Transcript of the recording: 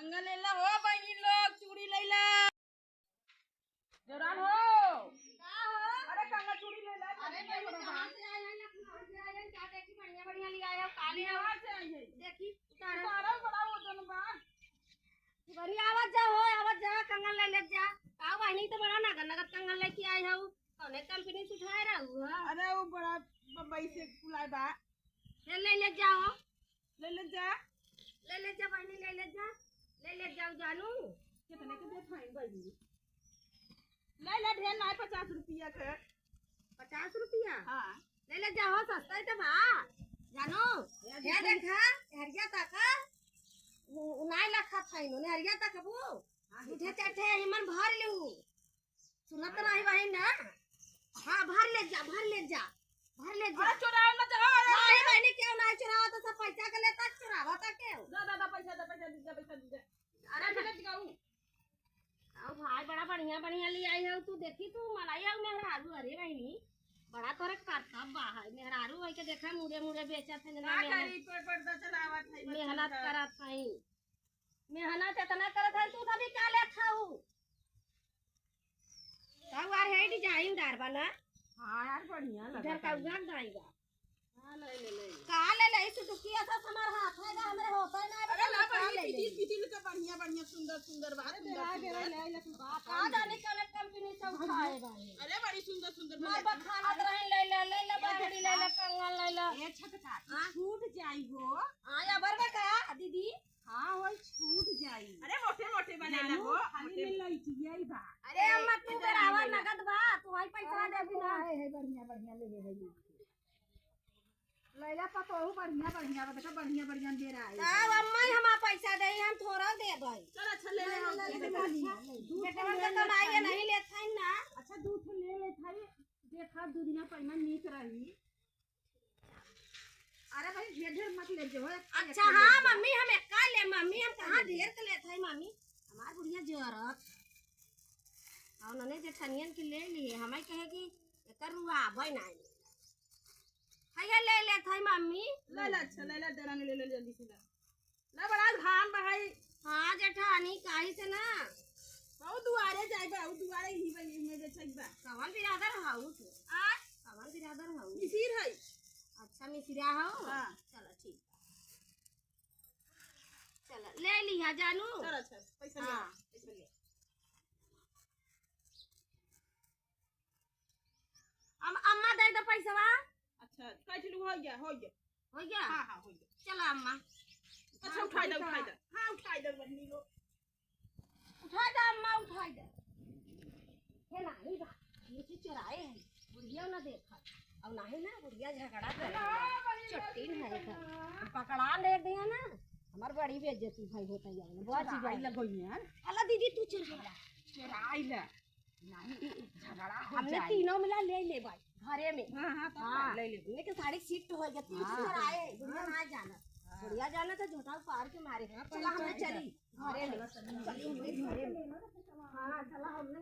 कंगन ले ला हो बहनी लोग, चूड़ी ले ला जरान हो। अरे कंगन चूड़ी ले ला। अरे भाई कहां से आए हैं? लखनऊ से आए हैं। क्या देखी बढ़िया बढ़िया ले आए हो? काले कहां से आई है? देखी तारा बड़ा वजन बा। बड़ी आवाज जा कंगन ले जा। का बहनी तो बड़ा नगर नगर कंगन लेके आए हो। कौने कंपनी से उठाए रहू है? अरे वो बड़ा बम्बई से बुलाए बा। ले जाओ। ले जा बहनी ले जाओ जानू। कितने के दे फाइन बहनी? ले ले ढेर ना 50 रुपया के। 50 रुपया? हां ले जाओ सस्ता है तो बा जानू। ये देखा हरिया तक उनाई लखा फाइन ने हरिया तक बू उठे चटे हिमन भर लू। सुनत नहीं बहन ना? हां भर ले जा। अरे चुराए मत जा। नहीं बहनी क्यों नहीं चुरावा? तो सब पैसा के लेता चुरावा था क्यों? दादा पैसा दे। अरे चले दिखाऊं। आओ भाई बड़ा बढ़िया बढ़िया ले आई हो। तू देखी तू मलाई हो मेहरारू। अरे बहनी बड़ा तोरे करता बा है मेहरारू है के देखा मुड़े मुड़े बेचत है ना। पर्दा चलावत है। मेहनत करत है। मेहनत इतना करत है। तू तभी का ले खाऊ? सब यार है डिजाइनदार बना। हां यार बढ़िया लगा। इधर का उगाड़ जाएगा। हां ले का ले इस टुकी ऐसा हमार हाथ है ना हमरे होता है ना। अरे ना बढ़िया पिटिल का बढ़िया सुंदर बात सुंदर। का जाने कौन कंपनी से उठाए भाई। अरे बड़ी सुंदर मार बखाना रहे ले बाहरी ले कंगन ले। ए छटका छूट जाई हो। आया बरबा का दीदी। हां वो छूट जाई। अरे मोटे बनेला हो। खाली ले लईटियाई बा। अरे अम्मा तू करावा नगद बा। तू ही पैसा दे बिना है बढ़िया ले लैला पतोहू बढ़िया देखा बढ़िया दे रहा है। तब अम्मा ही हमारा पैसा दे हम थोड़ा दे भाई। चल अच्छा ले ले बेटवा के कमाई नहीं लेत है ना। अच्छा दूध ले ले थाई। देखा दू दिन पहिना नीक रही। अरे भाई ढेर मत ले जो। अच्छा हां मम्मी हम एक्का ले। मम्मी हम कहां ढेर के लेत है मम्मी? हमार बुढ़िया जरत और नने जे ठनियन के ले लिए हमें कहे कि एकर रुआ भाई नहीं है ले थाई मम्मी। ले अच्छा ले देरानी ले जल्दी से ले बड़ा घाम भाई। हां जेठानी काहे से ना बहुत दुआरे जाइबा। उ दुआरे ही में जे छइबा। कवन बिरादर हाउ तू? आ कवन बिरादर हाउ? मिसिर है। अच्छा मिसिरा हो। हां चलो ठीक चलो ले लिया जानू। चल अच्छा पैसा ले। हां पैसा ले। अम्मा दे दो पैसा। अच्छा काटलू हो गया। हो गया हां हो गया। चलो अम्मा। अच्छा उठा दे। हां उठा दे बहनी लो। उठा दे अम्मा उठा दे। हे नहीं बा ये चीज चुराए है। बुढ़िया ना देखा अब नहीं ना बुढ़िया झगड़ा करे चट्टीन है इधर पकड़ा ले दिया ना। हमार बड़ी बेइज्जती भाई होता है बहुत चीज आई लगोई है। अल्लाह दीदी तू चुराई ले नहीं झगड़ा हो हमने जाए। तीनों मिला ले भाई घरे में। हां ले ले। लेकिन साड़ी शिफ्ट हो गई थी आए बुढ़िया ना जाना। बुढ़िया जाना तो झोटा पार के मारे। चला हमने चली घरे में। चली हमने घरे में। हां चला हमने